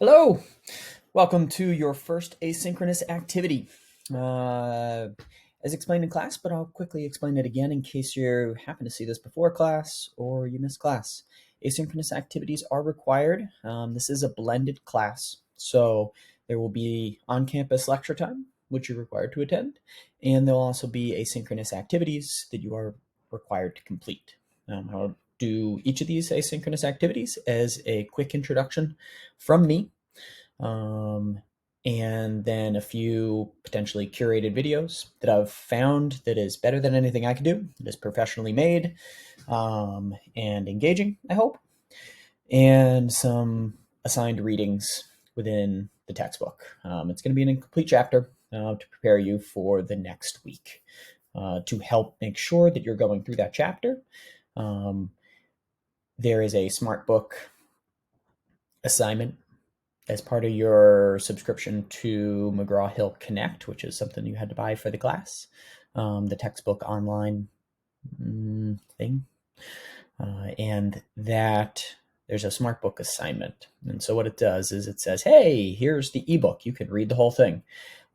Hello, welcome to your first asynchronous activity. As explained in class, but I'll quickly explain it again in case you happen to see this before class or you missed class. Asynchronous activities are required. This is a blended class, so there will be on-campus lecture time, which you're required to attend, and there'll also be asynchronous activities that you are required to complete. I'll do each of these asynchronous activities as a quick introduction from me, and then a few potentially curated videos that I've found that is better than anything I could do. It is professionally made and engaging, I hope, and some assigned readings within the textbook. It's going to be an incomplete chapter to prepare you for the next week to help make sure that you're going through that chapter. There is a smart book assignment as part of your subscription to McGraw-Hill Connect, which is something you had to buy for the class, the textbook online thing. And that there's a smart book assignment. And so what it does is it says, hey, here's the ebook. You can read the whole thing.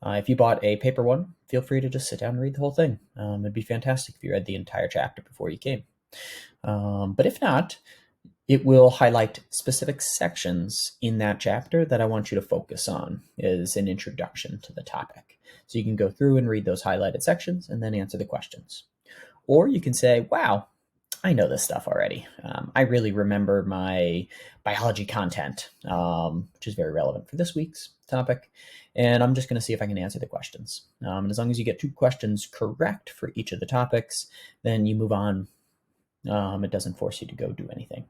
If you bought a paper one, feel free to just sit down and read the whole thing. It'd be fantastic if you read the entire chapter before you came. But if not, it will highlight specific sections in that chapter that I want you to focus on as an introduction to the topic. So you can go through and read those highlighted sections and then answer the questions. Or you can say, wow, I know this stuff already. I really remember my biology content, which is very relevant for this week's topic. And I'm just going to see if I can answer the questions. And as long as you get 2 questions correct for each of the topics, then you move on. It doesn't force you to go do anything.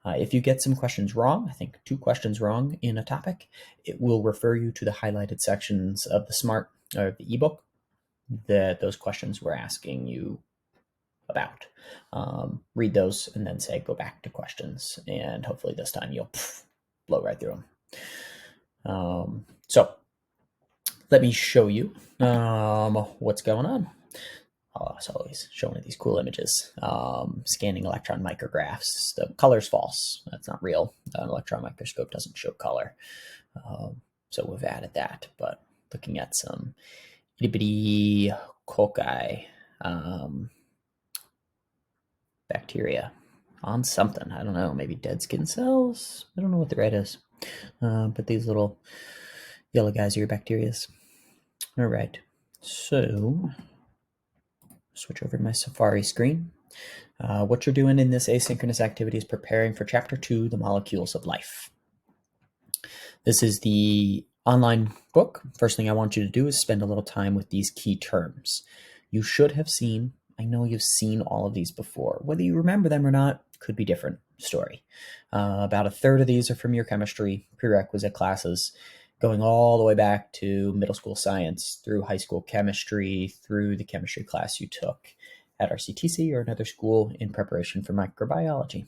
If you get some questions wrong, I think 2 questions wrong in a topic, it will refer you to the highlighted sections of the smart or the ebook that those questions were asking you about. Read those and then say, go back to questions. And hopefully this time you'll blow right through them. So let me show you what's going on. It's always showing these cool images. Scanning electron micrographs. The color's false. That's not real. An electron microscope doesn't show color. So we've added that. But looking at some itty bitty cocci bacteria on something. I don't know. Maybe dead skin cells? I don't know what the red is. But these little yellow guys are your bacterias. All right. So switch over to my Safari screen. What you're doing in this asynchronous activity is preparing for Chapter 2, The Molecules of Life. This is the online book. First thing I want you to do is spend a little time with these key terms. You should have seen, I know you've seen all of these before. Whether you remember them or not, could be different story. About a third of these are from your chemistry prerequisite classes, going all the way back to middle school science, through high school chemistry, through the chemistry class you took at RCTC or another school in preparation for microbiology.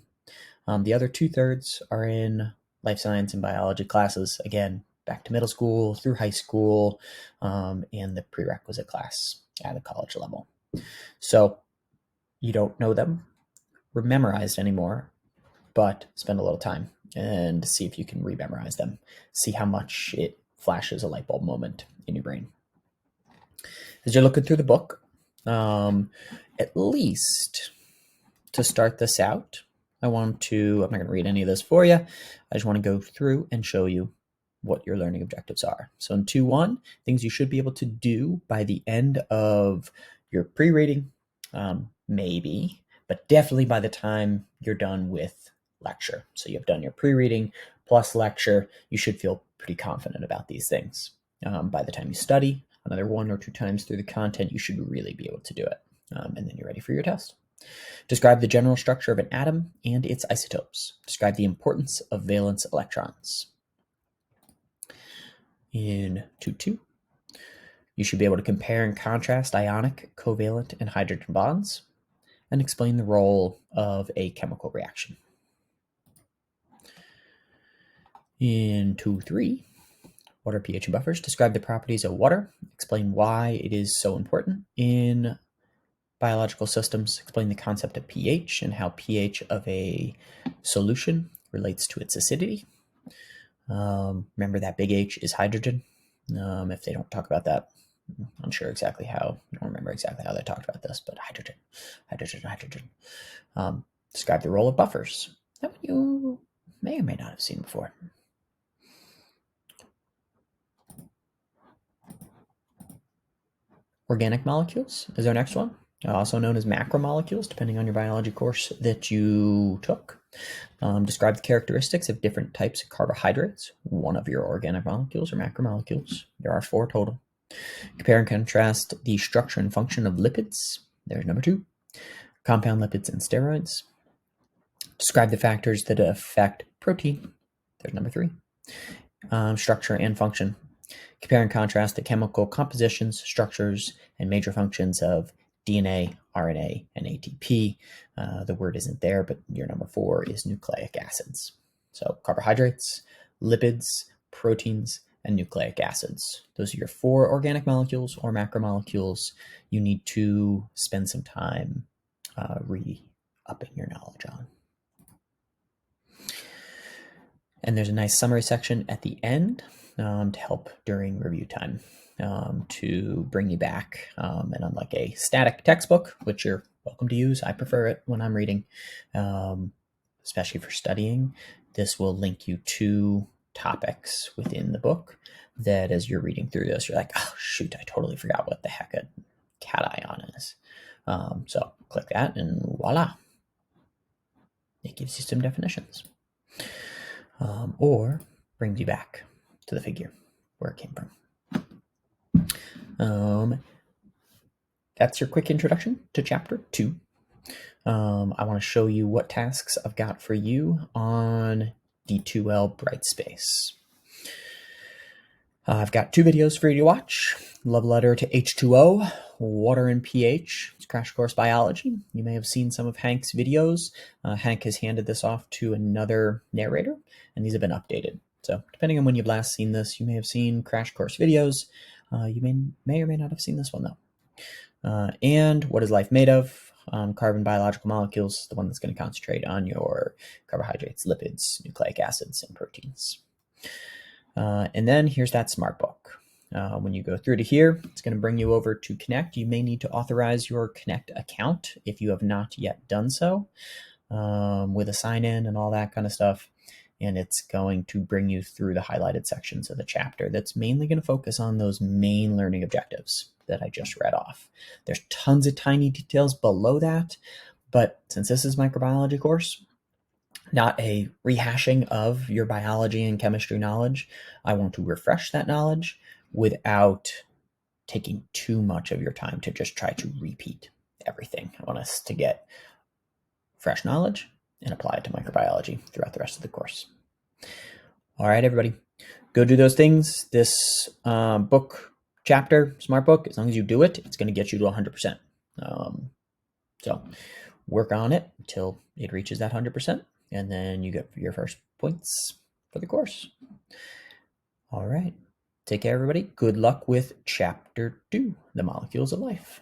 The other 2/3 are in life science and biology classes, again, back to middle school, through high school, and the prerequisite class at the college level. So you don't know them memorized anymore, but spend a little time and see if you can rememorize them. See how much it flashes a light bulb moment in your brain. As you're looking through the book, at least to start this out, I'm not going to read any of this for you. I just want to go through and show you what your learning objectives are. So in 2.1, things you should be able to do by the end of your pre-reading, maybe, but definitely by the time you're done with lecture. So you've done your pre-reading plus lecture. You should feel pretty confident about these things. By the time you study another 1 or 2 times through the content, you should really be able to do it. And then you're ready for your test. Describe the general structure of an atom and its isotopes. Describe the importance of valence electrons. In 2.2, you should be able to compare and contrast ionic, covalent, and hydrogen bonds and explain the role of a chemical reaction. In 2.3, water pH and buffers. Describe the properties of water. Explain why it is so important in biological systems. Explain the concept of pH and how pH of a solution relates to its acidity. Remember that big H is hydrogen. If they don't talk about that, I'm unsure exactly how. I don't remember exactly how they talked about this, but hydrogen, hydrogen, hydrogen. Describe the role of buffers. That one you may or may not have seen before. Organic molecules is our next one, also known as macromolecules, depending on your biology course that you took. Describe the characteristics of different types of carbohydrates, one of your organic molecules or macromolecules. There are 4 total. Compare and contrast the structure and function of lipids. There's number 2. Compound lipids and steroids. Describe the factors that affect protein. There's number 3. Structure and function. Compare and contrast the chemical compositions, structures, and major functions of DNA, RNA, and ATP. The word isn't there, but your number 4 is nucleic acids. So carbohydrates, lipids, proteins, and nucleic acids. Those are your 4 organic molecules or macromolecules you need to spend some time re-upping your knowledge on. And there's a nice summary section at the end to help during review time to bring you back. And unlike a static textbook, which you're welcome to use, I prefer it when I'm reading, especially for studying. This will link you to topics within the book that as you're reading through this, you're like, oh, shoot, I totally forgot what the heck a cation is. So click that and voila. It gives you some definitions. Or brings you back to the figure where it came from. That's your quick introduction to chapter 2. I want to show you what tasks I've got for you on D2L Brightspace. I've got 2 videos for you to watch. Love Letter to H2O, Water and pH. It's Crash Course Biology. You may have seen some of Hank's videos. Hank has handed this off to another narrator, and these have been updated. So depending on when you've last seen this, you may have seen Crash Course videos. You may or may not have seen this one, though. And What is Life Made of? Carbon biological molecules, the one that's going to concentrate on your carbohydrates, lipids, nucleic acids, and proteins. And then here's that smart book. When you go through to here, it's going to bring you over to Connect. You may need to authorize your Connect account if you have not yet done so, with a sign-in and all that kind of stuff. And it's going to bring you through the highlighted sections of the chapter that's mainly going to focus on those main learning objectives that I just read off. There's tons of tiny details below that, but since this is microbiology course, not a rehashing of your biology and chemistry knowledge, I want to refresh that knowledge without taking too much of your time to just try to repeat everything. I want us to get fresh knowledge and apply it to microbiology throughout the rest of the course. All right, everybody, go do those things. This book chapter, smart book, as long as you do it, it's going to get you to 100%. So work on it until it reaches that 100%. And then you get your first points for the course. All right. Take care, everybody. Good luck with Chapter 2, The Molecules of Life.